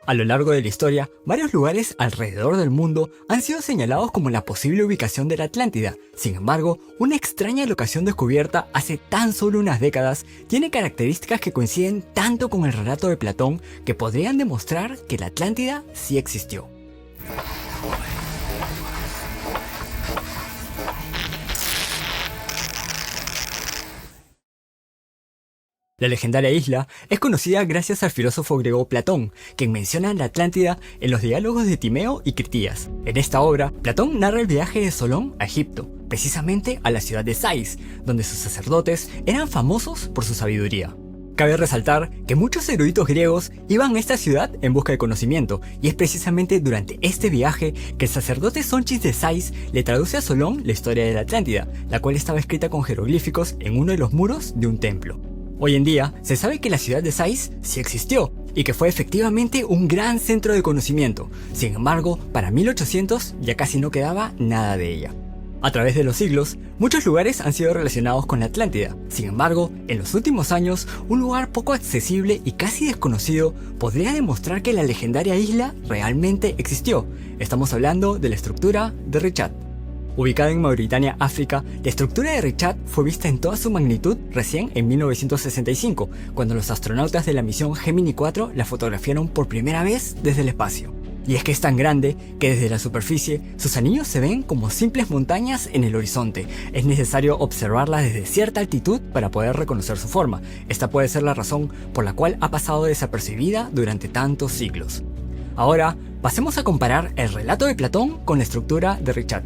A lo largo de la historia, varios lugares alrededor del mundo han sido señalados como la posible ubicación de la Atlántida. Sin embargo, una extraña locación descubierta hace tan solo unas décadas tiene características que coinciden tanto con el relato de Platón que podrían demostrar que la Atlántida sí existió. La legendaria isla es conocida gracias al filósofo griego Platón, quien menciona la Atlántida en los diálogos de Timeo y Critías. En esta obra, Platón narra el viaje de Solón a Egipto, precisamente a la ciudad de Sais, donde sus sacerdotes eran famosos por su sabiduría. Cabe resaltar que muchos eruditos griegos iban a esta ciudad en busca de conocimiento, y es precisamente durante este viaje que el sacerdote Sonchis de Sais le traduce a Solón la historia de la Atlántida, la cual estaba escrita con jeroglíficos en uno de los muros de un templo. Hoy en día, se sabe que la ciudad de Sais sí existió, y que fue efectivamente un gran centro de conocimiento. Sin embargo, para 1800 ya casi no quedaba nada de ella. A través de los siglos, muchos lugares han sido relacionados con la Atlántida. Sin embargo, en los últimos años, un lugar poco accesible y casi desconocido podría demostrar que la legendaria isla realmente existió. Estamos hablando de la estructura de Richat. Ubicada en Mauritania, África, la estructura de Richat fue vista en toda su magnitud recién en 1965, cuando los astronautas de la misión Gemini 4 la fotografiaron por primera vez desde el espacio. Y es que es tan grande que desde la superficie sus anillos se ven como simples montañas en el horizonte. Es necesario observarla desde cierta altitud para poder reconocer su forma. Esta puede ser la razón por la cual ha pasado desapercibida durante tantos siglos. Ahora, pasemos a comparar el relato de Platón con la estructura de Richat.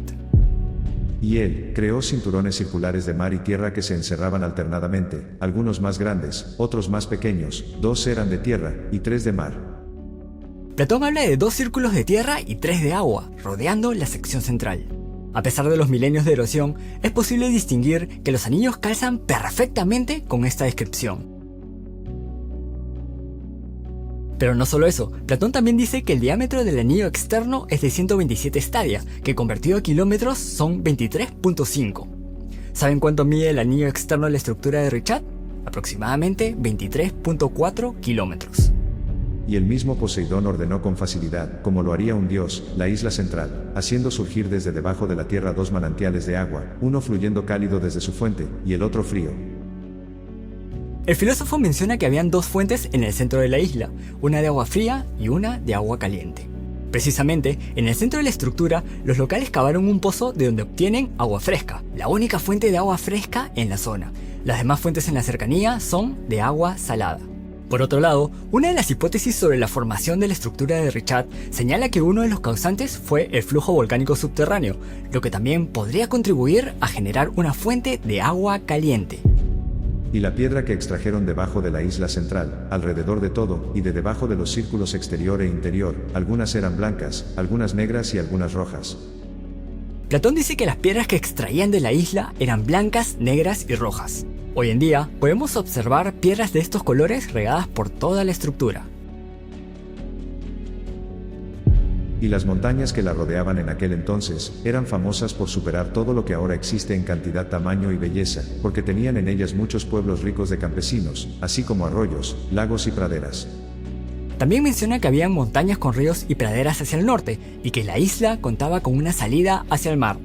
Y él creó cinturones circulares de mar y tierra que se encerraban alternadamente, algunos más grandes, otros más pequeños, 2 eran de tierra y 3 de mar. Platón habla de 2 círculos de tierra y 3 de agua, rodeando la sección central. A pesar de los milenios de erosión, es posible distinguir que los anillos calzan perfectamente con esta descripción. Pero no solo eso, Platón también dice que el diámetro del anillo externo es de 127 stadia, que convertido a kilómetros son 23.5. ¿Saben cuánto mide el anillo externo de la estructura de Richat? Aproximadamente 23.4 kilómetros. Y el mismo Poseidón ordenó con facilidad, como lo haría un dios, la isla central, haciendo surgir desde debajo de la tierra 2 manantiales de agua, uno fluyendo cálido desde su fuente, y el otro frío. El filósofo menciona que habían 2 fuentes en el centro de la isla, una de agua fría y una de agua caliente. Precisamente, en el centro de la estructura, los locales cavaron un pozo de donde obtienen agua fresca, la única fuente de agua fresca en la zona. Las demás fuentes en la cercanía son de agua salada. Por otro lado, una de las hipótesis sobre la formación de la estructura de Richat señala que uno de los causantes fue el flujo volcánico subterráneo, lo que también podría contribuir a generar una fuente de agua caliente. Y la piedra que extrajeron debajo de la isla central, alrededor de todo, y de debajo de los círculos exterior e interior, algunas eran blancas, algunas negras y algunas rojas. Platón dice que las piedras que extraían de la isla eran blancas, negras y rojas. Hoy en día, podemos observar piedras de estos colores regadas por toda la estructura. Y las montañas que la rodeaban en aquel entonces, eran famosas por superar todo lo que ahora existe en cantidad, tamaño y belleza, porque tenían en ellas muchos pueblos ricos de campesinos, así como arroyos, lagos y praderas. También menciona que habían montañas con ríos y praderas hacia el norte, y que la isla contaba con una salida hacia el mar.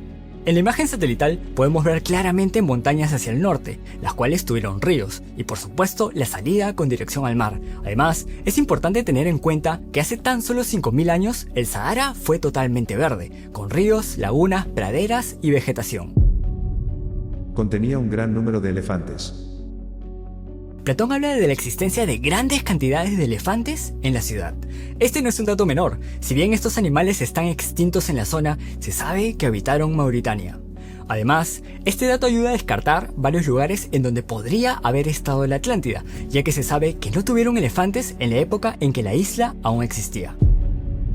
En la imagen satelital podemos ver claramente montañas hacia el norte, las cuales tuvieron ríos, y por supuesto la salida con dirección al mar. Además, es importante tener en cuenta que hace tan solo 5000 años el Sahara fue totalmente verde, con ríos, lagunas, praderas y vegetación. Contenía un gran número de elefantes. Platón habla de la existencia de grandes cantidades de elefantes en la ciudad. Este no es un dato menor, si bien estos animales están extintos en la zona, se sabe que habitaron Mauritania. Además, este dato ayuda a descartar varios lugares en donde podría haber estado la Atlántida, ya que se sabe que no tuvieron elefantes en la época en que la isla aún existía.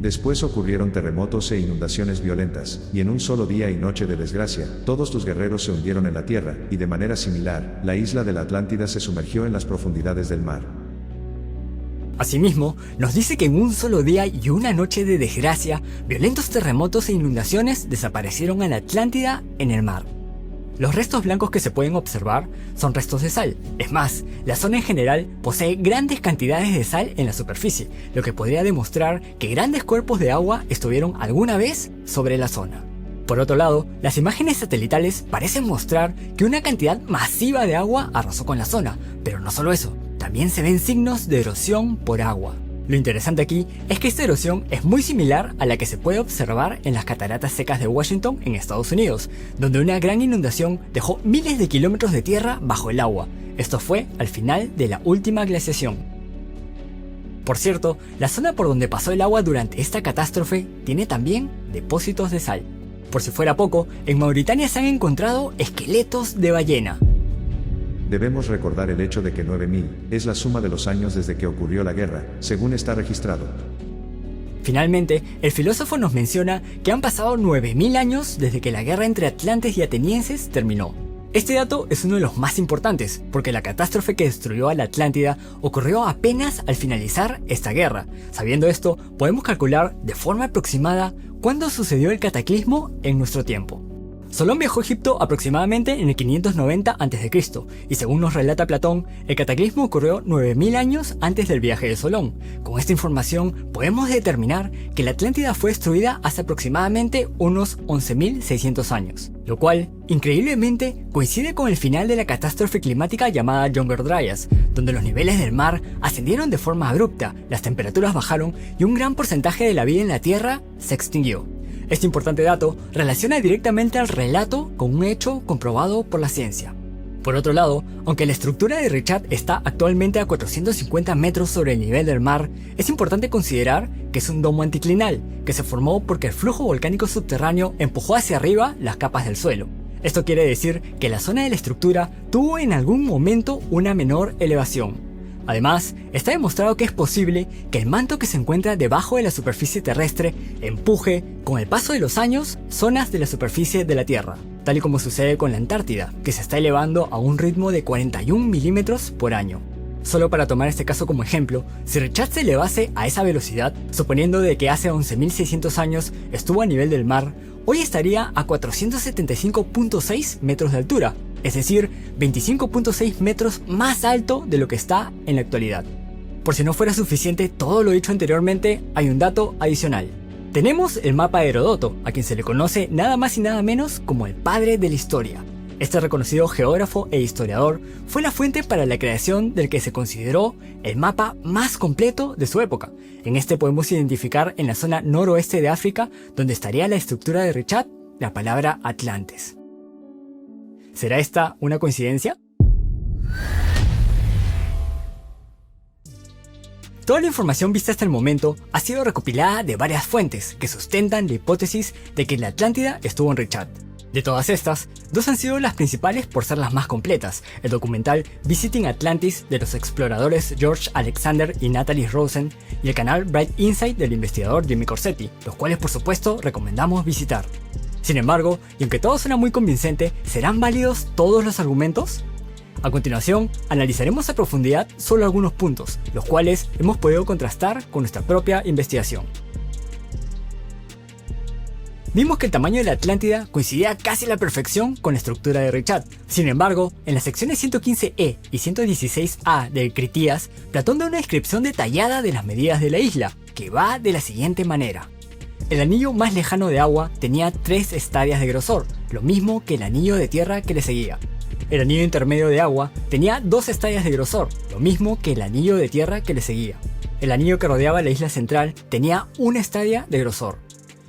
Después ocurrieron terremotos e inundaciones violentas, y en un solo día y noche de desgracia, todos tus guerreros se hundieron en la tierra, y de manera similar, la isla de la Atlántida se sumergió en las profundidades del mar. Asimismo, nos dice que en un solo día y una noche de desgracia, violentos terremotos e inundaciones desaparecieron a la Atlántida en el mar. Los restos blancos que se pueden observar son restos de sal. Es más, la zona en general posee grandes cantidades de sal en la superficie, lo que podría demostrar que grandes cuerpos de agua estuvieron alguna vez sobre la zona. Por otro lado, las imágenes satelitales parecen mostrar que una cantidad masiva de agua arrasó con la zona, pero no solo eso, también se ven signos de erosión por agua. Lo interesante aquí es que esta erosión es muy similar a la que se puede observar en las cataratas secas de Washington en Estados Unidos, donde una gran inundación dejó miles de kilómetros de tierra bajo el agua. Esto fue al final de la última glaciación. Por cierto, la zona por donde pasó el agua durante esta catástrofe tiene también depósitos de sal. Por si fuera poco, en Mauritania se han encontrado esqueletos de ballena. Debemos recordar el hecho de que 9000 es la suma de los años desde que ocurrió la guerra, según está registrado. Finalmente, el filósofo nos menciona que han pasado 9000 años desde que la guerra entre atlantes y atenienses terminó. Este dato es uno de los más importantes, porque la catástrofe que destruyó a la Atlántida ocurrió apenas al finalizar esta guerra. Sabiendo esto, podemos calcular de forma aproximada cuándo sucedió el cataclismo en nuestro tiempo. Solón viajó a Egipto aproximadamente en el 590 a.C. y según nos relata Platón, el cataclismo ocurrió 9000 años antes del viaje de Solón. Con esta información podemos determinar que la Atlántida fue destruida hace aproximadamente unos 11.600 años, lo cual, increíblemente, coincide con el final de la catástrofe climática llamada Younger Dryas, donde los niveles del mar ascendieron de forma abrupta, las temperaturas bajaron y un gran porcentaje de la vida en la Tierra se extinguió. Este importante dato relaciona directamente al relato con un hecho comprobado por la ciencia. Por otro lado, aunque la estructura de Richat está actualmente a 450 metros sobre el nivel del mar, es importante considerar que es un domo anticlinal, que se formó porque el flujo volcánico subterráneo empujó hacia arriba las capas del suelo. Esto quiere decir que la zona de la estructura tuvo en algún momento una menor elevación. Además, está demostrado que es posible que el manto que se encuentra debajo de la superficie terrestre empuje, con el paso de los años, zonas de la superficie de la Tierra, tal y como sucede con la Antártida, que se está elevando a un ritmo de 41 milímetros por año. Solo para tomar este caso como ejemplo, si Richat se elevase a esa velocidad, suponiendo de que hace 11.600 años estuvo a nivel del mar, hoy estaría a 475.6 metros de altura, es decir, 25.6 metros más alto de lo que está en la actualidad. Por si no fuera suficiente todo lo dicho anteriormente, hay un dato adicional. Tenemos el mapa de Heródoto, a quien se le conoce nada más y nada menos como el padre de la historia. Este reconocido geógrafo e historiador fue la fuente para la creación del que se consideró el mapa más completo de su época. En este podemos identificar en la zona noroeste de África, donde estaría la estructura de Richat, la palabra Atlantes. ¿Será esta una coincidencia? Toda la información vista hasta el momento ha sido recopilada de varias fuentes que sustentan la hipótesis de que la Atlántida estuvo en Richat. De todas estas, dos han sido las principales por ser las más completas: el documental Visiting Atlantis de los exploradores George Alexander y Natalie Rosen y el canal Bright Insight del investigador Jimmy Corsetti, los cuales por supuesto recomendamos visitar. Sin embargo, y aunque todo suena muy convincente, ¿serán válidos todos los argumentos? A continuación, analizaremos a profundidad solo algunos puntos, los cuales hemos podido contrastar con nuestra propia investigación. Vimos que el tamaño de la Atlántida coincidía casi a la perfección con la estructura de Richat. Sin embargo, en las secciones 115E y 116A del Critías, Platón da una descripción detallada de las medidas de la isla, que va de la siguiente manera. El anillo más lejano de agua tenía 3 estadias de grosor, lo mismo que el anillo de tierra que le seguía. El anillo intermedio de agua tenía 2 estadias de grosor, lo mismo que el anillo de tierra que le seguía. El anillo que rodeaba la isla central tenía 1 estadia de grosor.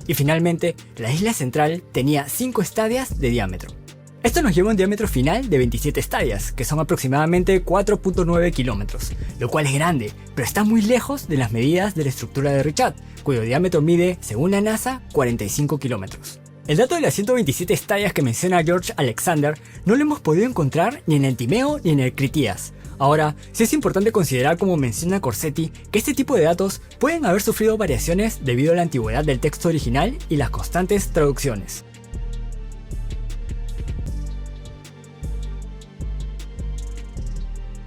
Y finalmente, la isla central tenía 5 estadias de diámetro. Esto nos lleva a un diámetro final de 27 estadias, que son aproximadamente 4.9 kilómetros, lo cual es grande, pero está muy lejos de las medidas de la estructura de Richat, cuyo diámetro mide, según la NASA, 45 kilómetros. El dato de las 127 estadias que menciona George Alexander no lo hemos podido encontrar ni en el Timeo ni en el Critías. Ahora, sí es importante considerar, como menciona Corsetti, que este tipo de datos pueden haber sufrido variaciones debido a la antigüedad del texto original y las constantes traducciones.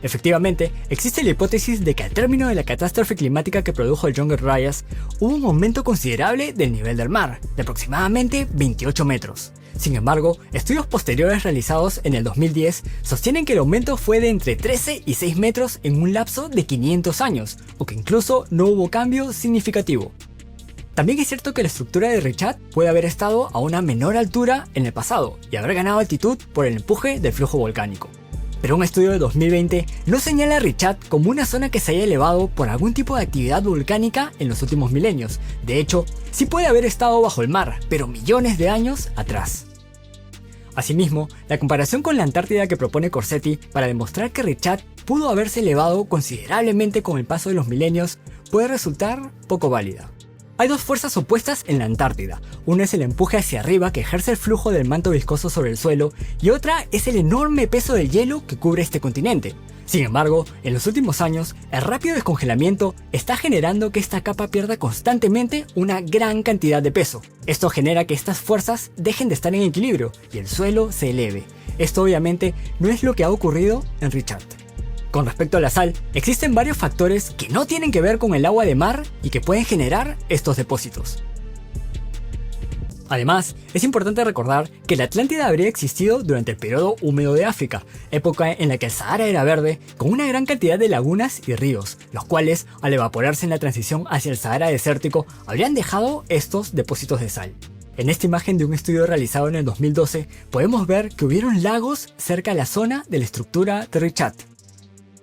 Efectivamente, existe la hipótesis de que al término de la catástrofe climática que produjo el Younger Dryas, hubo un aumento considerable del nivel del mar, de aproximadamente 28 metros. Sin embargo, estudios posteriores realizados en el 2010 sostienen que el aumento fue de entre 13 y 6 metros en un lapso de 500 años, o que incluso no hubo cambio significativo. También es cierto que la estructura de Richat puede haber estado a una menor altura en el pasado y haber ganado altitud por el empuje del flujo volcánico. Pero un estudio de 2020 no señala a Richat como una zona que se haya elevado por algún tipo de actividad volcánica en los últimos milenios. De hecho, sí puede haber estado bajo el mar, pero millones de años atrás. Asimismo, la comparación con la Antártida que propone Corsetti para demostrar que Richat pudo haberse elevado considerablemente con el paso de los milenios puede resultar poco válida. Hay dos fuerzas opuestas en la Antártida. Una es el empuje hacia arriba que ejerce el flujo del manto viscoso sobre el suelo y otra es el enorme peso del hielo que cubre este continente. Sin embargo, en los últimos años, el rápido descongelamiento está generando que esta capa pierda constantemente una gran cantidad de peso. Esto genera que estas fuerzas dejen de estar en equilibrio y el suelo se eleve. Esto obviamente no es lo que ha ocurrido en Richat. Con respecto a la sal, existen varios factores que no tienen que ver con el agua de mar y que pueden generar estos depósitos. Además, es importante recordar que la Atlántida habría existido durante el periodo húmedo de África, época en la que el Sahara era verde, con una gran cantidad de lagunas y ríos, los cuales, al evaporarse en la transición hacia el Sahara desértico, habrían dejado estos depósitos de sal. En esta imagen de un estudio realizado en el 2012, podemos ver que hubieron lagos cerca de la zona de la estructura de Richat.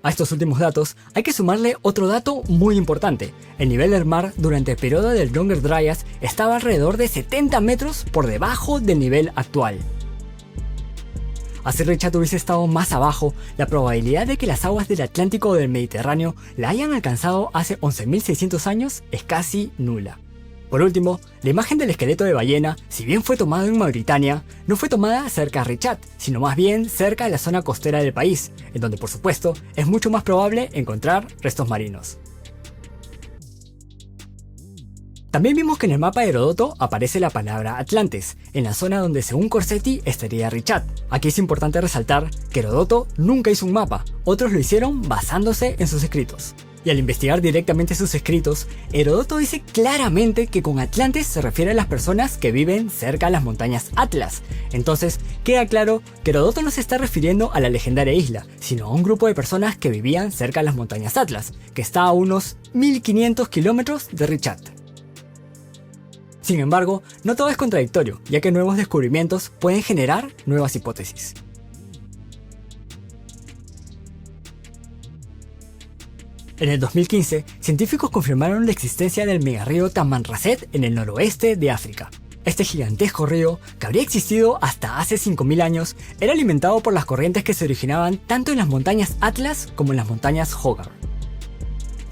A estos últimos datos hay que sumarle otro dato muy importante. El nivel del mar durante el periodo del Younger Dryas estaba alrededor de 70 metros por debajo del nivel actual. Si Richat hubiese estado más abajo, la probabilidad de que las aguas del Atlántico o del Mediterráneo la hayan alcanzado hace 11.600 años es casi nula. Por último, la imagen del esqueleto de ballena, si bien fue tomado en Mauritania, no fue tomada cerca de Richat, sino más bien cerca de la zona costera del país, en donde por supuesto es mucho más probable encontrar restos marinos. También vimos que en el mapa de Heródoto aparece la palabra Atlantes, en la zona donde según Corsetti estaría Richat. Aquí es importante resaltar que Heródoto nunca hizo un mapa, otros lo hicieron basándose en sus escritos. Y al investigar directamente sus escritos, Heródoto dice claramente que con Atlantes se refiere a las personas que viven cerca de las montañas Atlas. Entonces, queda claro que Heródoto no se está refiriendo a la legendaria isla, sino a un grupo de personas que vivían cerca de las montañas Atlas, que está a unos 1500 kilómetros de Richat. Sin embargo, no todo es contradictorio, ya que nuevos descubrimientos pueden generar nuevas hipótesis. En el 2015, científicos confirmaron la existencia del megarrío Tamanrasset en el noroeste de África. Este gigantesco río, que habría existido hasta hace 5000 años, era alimentado por las corrientes que se originaban tanto en las montañas Atlas como en las montañas Hogar.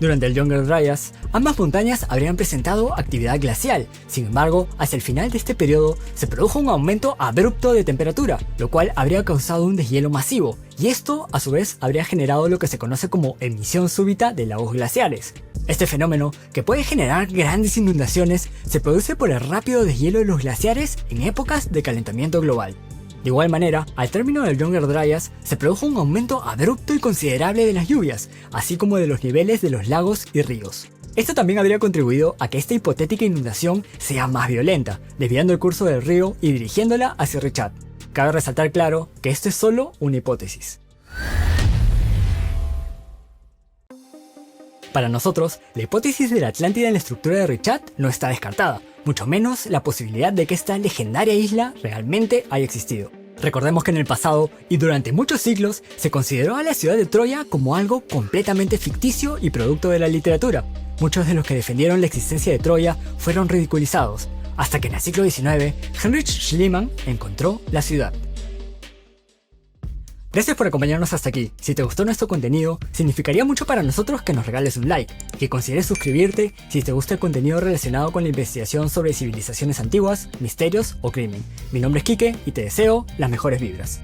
Durante el Younger Dryas, ambas montañas habrían presentado actividad glacial. Sin embargo, hacia el final de este periodo se produjo un aumento abrupto de temperatura, lo cual habría causado un deshielo masivo, y esto a su vez habría generado lo que se conoce como emisión súbita de lagos glaciares. Este fenómeno, que puede generar grandes inundaciones, se produce por el rápido deshielo de los glaciares en épocas de calentamiento global. De igual manera, al término del Younger Dryas se produjo un aumento abrupto y considerable de las lluvias, así como de los niveles de los lagos y ríos. Esto también habría contribuido a que esta hipotética inundación sea más violenta, desviando el curso del río y dirigiéndola hacia Richat. Cabe resaltar claro que esto es solo una hipótesis. Para nosotros, la hipótesis de la Atlántida en la estructura de Richat no está descartada, mucho menos la posibilidad de que esta legendaria isla realmente haya existido. Recordemos que en el pasado y durante muchos siglos se consideró a la ciudad de Troya como algo completamente ficticio y producto de la literatura. Muchos de los que defendieron la existencia de Troya fueron ridiculizados, hasta que en el siglo XIX Heinrich Schliemann encontró la ciudad. Gracias por acompañarnos hasta aquí. Si te gustó nuestro contenido, significaría mucho para nosotros que nos regales un like, que consideres suscribirte si te gusta el contenido relacionado con la investigación sobre civilizaciones antiguas, misterios o crimen. Mi nombre es Quique y te deseo las mejores vibras.